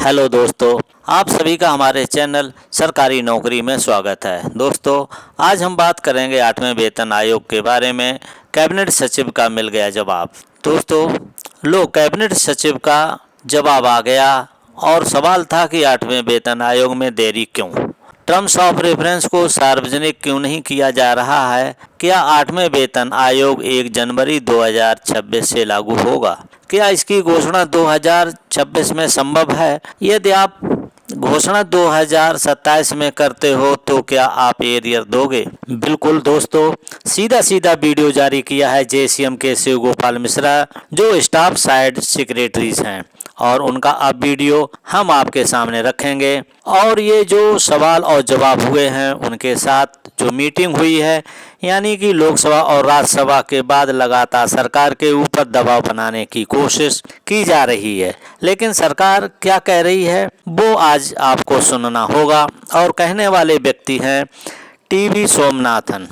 Hello दोस्तों, आप सभी का हमारे चैनल सरकारी नौकरी में स्वागत है। दोस्तों, आज हम बात करेंगे 8वें वेतन आयोग के बारे में। कैबिनेट सचिव का मिल गया जवाब। दोस्तों, कैबिनेट सचिव का जवाब आ गया और सवाल था कि 8वें वेतन आयोग में देरी क्यों, टर्म्स ऑफ रेफरेंस को सार्वजनिक क्यों नहीं किया जा रहा है, क्या 8वें वेतन आयोग 1 जनवरी 2026 से लागू होगा, क्या इसकी घोषणा 2026 में संभव है, यदि आप घोषणा 2027 में करते हो तो क्या आप एरियर दोगे। बिल्कुल दोस्तों, सीधा सीधा वीडियो जारी किया है जेसीएम के शिव गोपाल मिश्रा, जो स्टाफ साइड सेक्रेटरीज हैं, और उनका अब वीडियो हम आपके सामने रखेंगे। और ये जो सवाल और जवाब हुए हैं, उनके साथ जो मीटिंग हुई है, यानी कि लोकसभा और राज्यसभा के बाद लगातार सरकार के ऊपर दबाव बनाने की कोशिश की जा रही है, लेकिन सरकार क्या कह रही है वो आज आपको सुनना होगा। और कहने वाले व्यक्ति हैं टीवी सोमनाथन,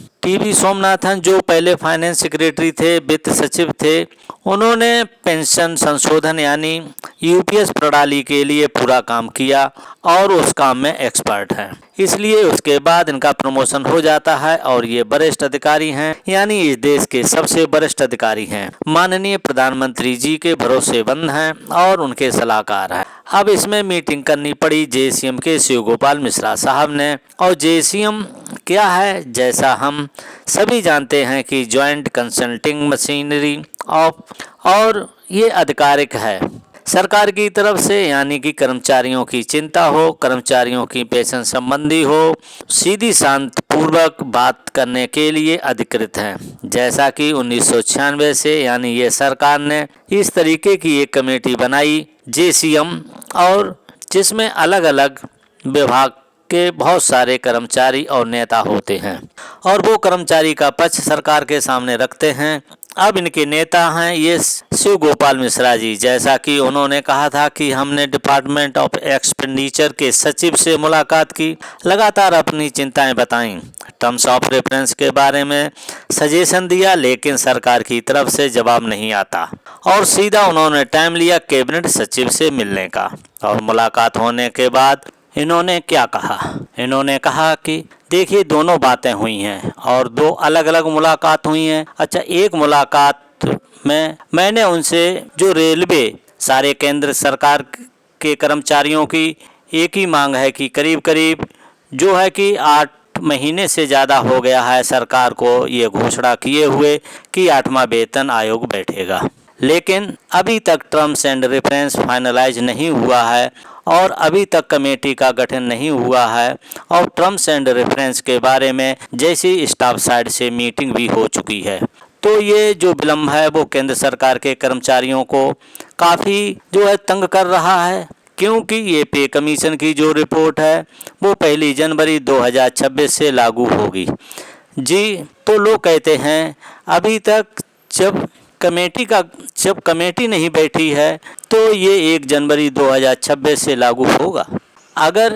जो पहले फाइनेंस सेक्रेटरी थे, वित्त सचिव थे। उन्होंने पेंशन संशोधन यानी यूपीएस प्रणाली के लिए पूरा काम किया और उस काम में एक्सपर्ट हैं, इसलिए उसके बाद इनका प्रमोशन हो जाता है और ये वरिष्ठ अधिकारी हैं, यानी इस देश के सबसे वरिष्ठ अधिकारी हैं। माननीय प्रधानमंत्री जी के भरोसेमंद हैं और उनके सलाहकार हैं। अब इसमें मीटिंग करनी पड़ी जेसीएम के शिव गोपाल मिश्रा साहब ने। और जेसीएम क्या है, जैसा हम सभी जानते हैं कि ज्वाइंट कंसल्टिंग मशीनरी और ये आधिकारिक है सरकार की तरफ से, यानी कि कर्मचारियों की चिंता हो, कर्मचारियों की पेंशन संबंधी हो, सीधी शांतिपूर्वक बात करने के लिए अधिकृत हैं। जैसा कि 1996 से, यानी ये सरकार ने इस तरीके की एक कमेटी बनाई जेसीएम, और जिसमें अलग अलग विभाग के बहुत सारे कर्मचारी और नेता होते हैं, और वो कर्मचारी का पक्ष सरकार के सामने रखते हैं। अब इनके नेता हैं ये शिव गोपाल मिश्रा जी। जैसा कि उन्होंने कहा था कि हमने डिपार्टमेंट ऑफ एक्सपेंडिचर के सचिव से मुलाकात की, लगातार अपनी चिंताएं बताईं, टर्म्स ऑफ रेफरेंस के बारे में सजेशन दिया, लेकिन सरकार की तरफ से जवाब नहीं आता। और सीधा उन्होंने टाइम लिया कैबिनेट सचिव से मिलने का। और मुलाकात होने के बाद इन्होंने क्या कहा, इन्होंने कहा कि देखिए, दोनों बातें हुई हैं और 2 अलग अलग मुलाकात हुई हैं। अच्छा, एक मुलाकात में मैंने उनसे जो रेलवे सारे केंद्र सरकार के कर्मचारियों की एक ही मांग है कि करीब करीब जो है कि 8 महीने से ज़्यादा हो गया है सरकार को ये घोषणा किए हुए कि 8वां वेतन आयोग बैठेगा, लेकिन अभी तक टर्म्स एंड रेफरेंस फाइनलाइज नहीं हुआ है और अभी तक कमेटी का गठन नहीं हुआ है। और टर्म्स एंड रेफरेंस के बारे में जैसी स्टाफ साइड से मीटिंग भी हो चुकी है, तो ये जो विलम्ब है वो केंद्र सरकार के कर्मचारियों को काफ़ी जो है तंग कर रहा है, क्योंकि ये पे कमीशन की जो रिपोर्ट है वो 1 जनवरी 2026 से लागू होगी जी। तो लोग कहते हैं अभी तक जब कमेटी नहीं बैठी है तो ये 1 जनवरी 2026 से लागू होगा। अगर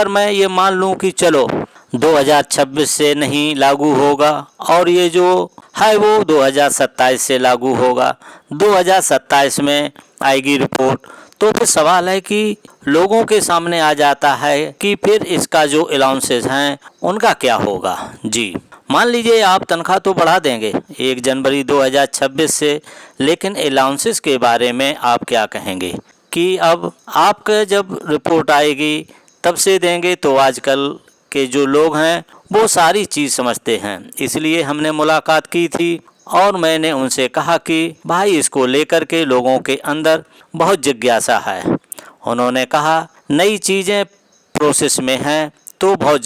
मैं ये मान लूँ कि चलो 2026 से नहीं लागू होगा और ये जो है वो 2027 से लागू होगा, 2027 में आएगी रिपोर्ट, तो फिर सवाल है कि लोगों के सामने आ जाता है कि फिर इसका जो अलाउंसेस हैं उनका क्या होगा जी। मान लीजिए आप तनख्वाह तो बढ़ा देंगे 1 जनवरी 2026 से, लेकिन अलाउंसेस के बारे में आप क्या कहेंगे कि अब आपका जब रिपोर्ट आएगी तब से देंगे। तो आजकल के जो लोग हैं वो सारी चीज़ समझते हैं, इसलिए हमने मुलाकात की थी और मैंने उनसे कहा कि भाई इसको लेकर के लोगों के अंदर बहुत जिज्ञासा है। उन्होंने कहा नई चीज़ें प्रोसेस में हैं, तो बहुत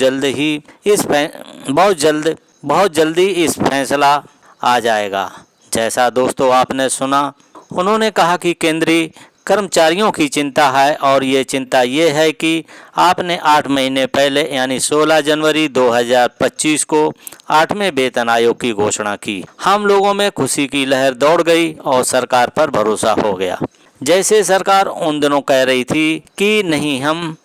जल्दी इस फैसला आ जाएगा। जैसा दोस्तों आपने सुना, उन्होंने कहा कि केंद्रीय कर्मचारियों की चिंता है और ये चिंता ये है कि आपने 8 महीने पहले यानी 16 जनवरी 2025 को 8वें वेतन आयोग की घोषणा की। हम लोगों में खुशी की लहर दौड़ गई और सरकार पर भरोसा हो गया। जैसे सरकार उन दिनों कह रही थी कि नहीं, हम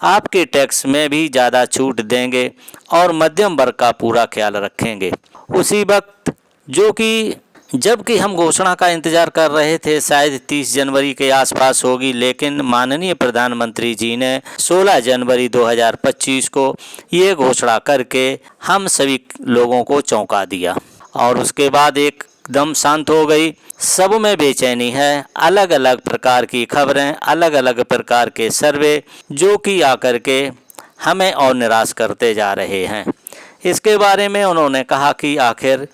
आपके टैक्स में भी ज़्यादा छूट देंगे और मध्यम वर्ग का पूरा ख्याल रखेंगे। उसी वक्त जो कि जबकि हम घोषणा का इंतजार कर रहे थे, शायद 30 जनवरी के आसपास होगी, लेकिन माननीय प्रधानमंत्री जी ने 16 जनवरी 2025 को ये घोषणा करके हम सभी लोगों को चौंका दिया और उसके बाद एकदम शांत हो गई। सब में बेचैनी है, अलग अलग प्रकार की खबरें, अलग अलग प्रकार के सर्वे जो कि आकर के हमें और निराश करते जा रहे हैं। इसके बारे में उन्होंने कहा कि आखिर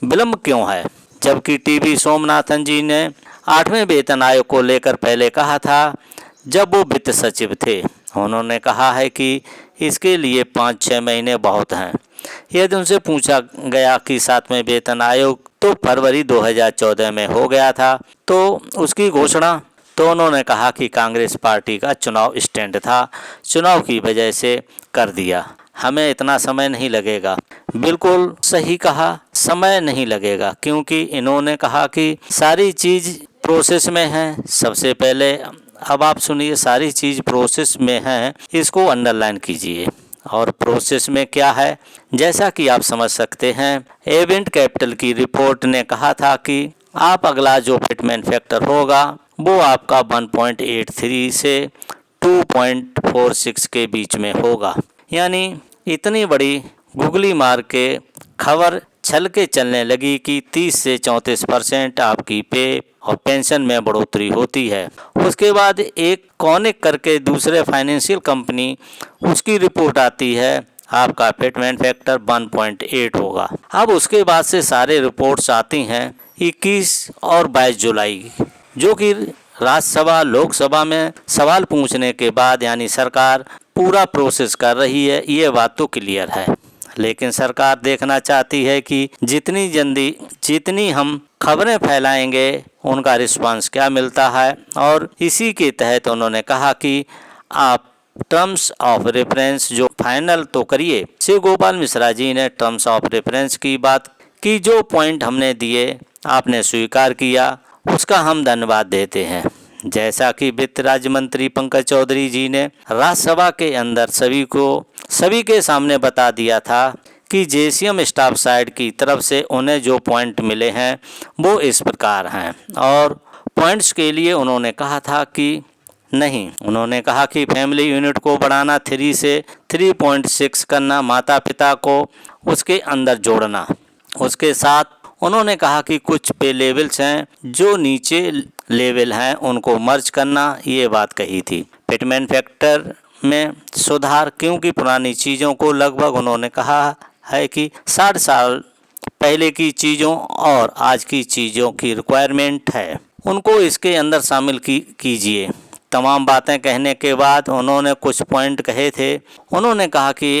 विलंब क्यों है, जबकि टीवी सोमनाथन जी ने 8वें वेतन आयोग को लेकर पहले कहा था जब वो वित्त सचिव थे। उन्होंने कहा है कि इसके लिए 5-6 महीने बहुत हैं। यदि उनसे पूछा गया कि 7वें वेतन आयोग तो फरवरी 2014 में हो गया था, तो उसकी घोषणा, तो उन्होंने कहा कि कांग्रेस पार्टी का चुनाव स्टैंड था, चुनाव की वजह से कर दिया, हमें इतना समय नहीं लगेगा। बिल्कुल सही कहा, समय नहीं लगेगा, क्योंकि इन्होंने कहा कि सारी चीज़ प्रोसेस में है। सबसे पहले अब आप सुनिए, सारी चीज़ प्रोसेस में है, इसको अंडरलाइन कीजिए। और प्रोसेस में क्या है, जैसा कि आप समझ सकते हैं, एवेंट कैपिटल की रिपोर्ट ने कहा था कि आप अगला जो फिटमेंट फैक्टर होगा वो आपका 1.83 से 2.46 के बीच में होगा। यानी इतनी बड़ी गुगली मार के खबर छल के चलने लगी कि 30 से 34% आपकी पे और पेंशन में बढ़ोतरी होती है। उसके बाद एक कॉनिक करके दूसरे फाइनेंशियल कंपनी, उसकी रिपोर्ट आती है, आपका फिटमेंट फैक्टर 1.8 होगा। अब उसके बाद से सारे रिपोर्ट्स आती हैं 21 और 22 जुलाई, जो कि राज्यसभा लोकसभा में सवाल पूछने के बाद, यानी सरकार पूरा प्रोसेस कर रही है, ये बात तो क्लियर है। लेकिन सरकार देखना चाहती है कि जितनी जल्दी जितनी हम खबरें फैलाएंगे उनका रिस्पांस क्या मिलता है। और इसी के तहत उन्होंने कहा कि आप टर्म्स ऑफ रेफरेंस जो फाइनल तो करिए। श्री गोपाल मिश्रा जी ने टर्म्स ऑफ रेफरेंस की बात की, जो पॉइंट हमने दिए आपने स्वीकार किया, उसका हम धन्यवाद देते हैं। जैसा कि वित्त राज्य मंत्री पंकज चौधरी जी ने राज्यसभा के अंदर सभी के सामने बता दिया था कि जेसीएम स्टाफ साइड की तरफ से उन्हें जो पॉइंट मिले हैं वो इस प्रकार हैं। और पॉइंट्स के लिए उन्होंने कहा था कि नहीं, उन्होंने कहा कि फैमिली यूनिट को बढ़ाना, 3 से 3.6 करना, माता पिता को उसके अंदर जोड़ना। उसके साथ उन्होंने कहा कि कुछ पे लेवल्स हैं जो नीचे लेवल हैं उनको मर्ज करना, ये बात कही थी। फिटमेंट फैक्टर में सुधार, क्योंकि पुरानी चीज़ों को लगभग उन्होंने कहा है कि 60 साल पहले की चीज़ों और आज की चीज़ों की रिक्वायरमेंट है, उनको इसके अंदर शामिल कीजिए। तमाम बातें कहने के बाद उन्होंने कुछ पॉइंट कहे थे। उन्होंने कहा कि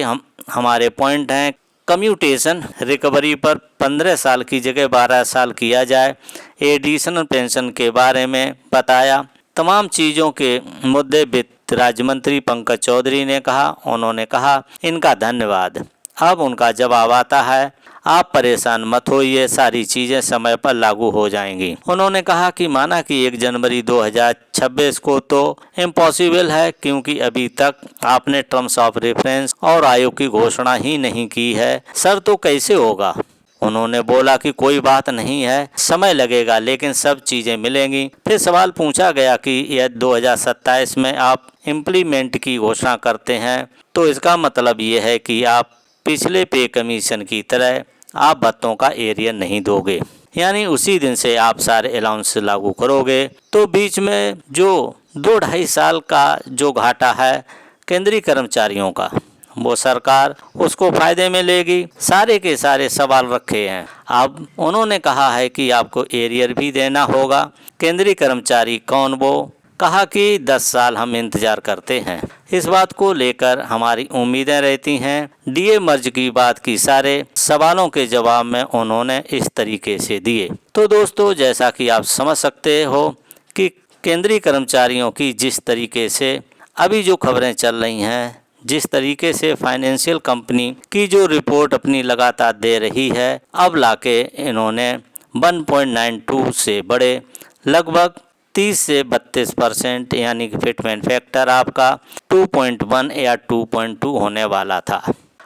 हमारे पॉइंट हैं कम्यूटेशन रिकवरी पर 15 साल की जगह 12 साल किया जाए, एडिशनल पेंशन के बारे में बताया। तमाम चीज़ों के मुद्दे वित्त राज्य मंत्री पंकज चौधरी ने कहा। उन्होंने कहा इनका धन्यवाद। अब उनका जवाब आता है, आप परेशान मत होइए, सारी चीज़ें समय पर लागू हो जाएंगी। उन्होंने कहा कि माना कि 1 जनवरी 2026 को तो इम्पॉसिबल है, क्योंकि अभी तक आपने टर्म्स ऑफ रेफरेंस और आयोग की घोषणा ही नहीं की है। सर तो कैसे होगा? उन्होंने बोला कि कोई बात नहीं है, समय लगेगा लेकिन सब चीज़ें मिलेंगी। फिर सवाल पूछा गया कि यदि 2027 में आप इम्प्लीमेंट की घोषणा करते हैं तो इसका मतलब ये है कि आप पिछले पे कमीशन की तरह आप भत्तों का एरियर नहीं दोगे, यानी उसी दिन से आप सारे अलाउंस लागू करोगे। तो बीच में जो 2-2.5 साल का जो घाटा है केंद्रीय कर्मचारियों का, वो सरकार उसको फायदे में लेगी। सारे के सारे सवाल रखे हैं। अब उन्होंने कहा है कि आपको एरियर भी देना होगा। केंद्रीय कर्मचारी कौन? वो कहा कि 10 साल हम इंतजार करते हैं। इस बात को लेकर हमारी उम्मीदें रहती हैं। डीए मर्ज की बात की सारे सवालों के जवाब में उन्होंने इस तरीके से दिए। तो दोस्तों, जैसा कि आप समझ सकते हो कि केंद्रीय कर्मचारियों की जिस तरीके से अभी जो खबरें चल रही हैं, जिस तरीके से फाइनेंशियल कंपनी की जो रिपोर्ट अपनी लगातार दे रही है, अब लाके इन्होंने 1.92 से बड़े लगभग 30 से 32% यानी कि फिटमेंट फैक्टर आपका 2.1 या 2.2 होने वाला था,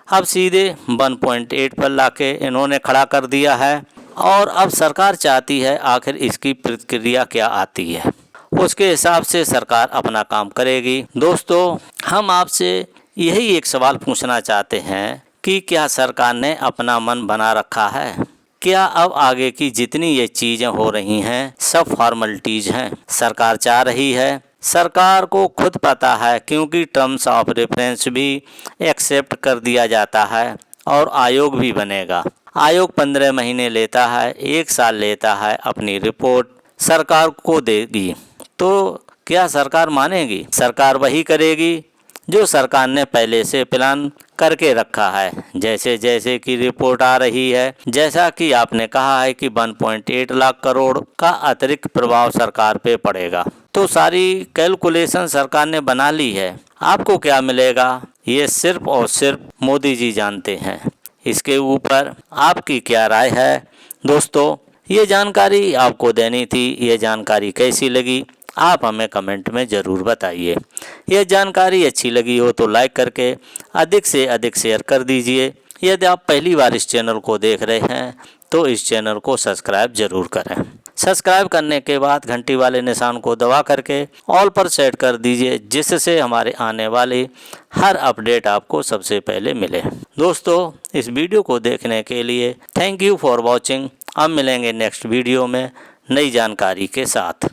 अब सीधे 1.8 पर लाके इन्होंने खड़ा कर दिया है। और अब सरकार चाहती है आखिर इसकी प्रतिक्रिया क्या आती है, उसके हिसाब से सरकार अपना काम करेगी। दोस्तों, हम आपसे यही एक सवाल पूछना चाहते हैं कि क्या सरकार ने अपना मन बना रखा है? क्या अब आगे की जितनी ये चीज़ें हो रही हैं सब फॉर्मेलिटीज़ हैं? सरकार चाह रही है, सरकार को खुद पता है, क्योंकि टर्म्स ऑफ रेफरेंस भी एक्सेप्ट कर दिया जाता है और आयोग भी बनेगा। आयोग 15 महीने लेता है, 1 साल लेता है, अपनी रिपोर्ट सरकार को देगी। तो क्या सरकार मानेगी? सरकार वही करेगी जो सरकार ने पहले से प्लान करके रखा है। जैसे जैसे कि रिपोर्ट आ रही है, जैसा कि आपने कहा है कि 1.8 लाख करोड़ का अतिरिक्त प्रभाव सरकार पे पड़ेगा, तो सारी कैलकुलेशन सरकार ने बना ली है। आपको क्या मिलेगा ये सिर्फ और सिर्फ मोदी जी जानते हैं। इसके ऊपर आपकी क्या राय है? दोस्तों, ये जानकारी आपको देनी थी। ये जानकारी कैसी लगी आप हमें कमेंट में ज़रूर बताइए। यह जानकारी अच्छी लगी हो तो लाइक करके अधिक से अधिक शेयर कर दीजिए। यदि आप पहली बार इस चैनल को देख रहे हैं तो इस चैनल को सब्सक्राइब ज़रूर करें। सब्सक्राइब करने के बाद घंटी वाले निशान को दबा करके ऑल पर सेट कर दीजिए, जिससे हमारे आने वाले हर अपडेट आपको सबसे पहले मिले। दोस्तों, इस वीडियो को देखने के लिए थैंक यू फॉर वॉचिंग। अब मिलेंगे नेक्स्ट वीडियो में नई जानकारी के साथ।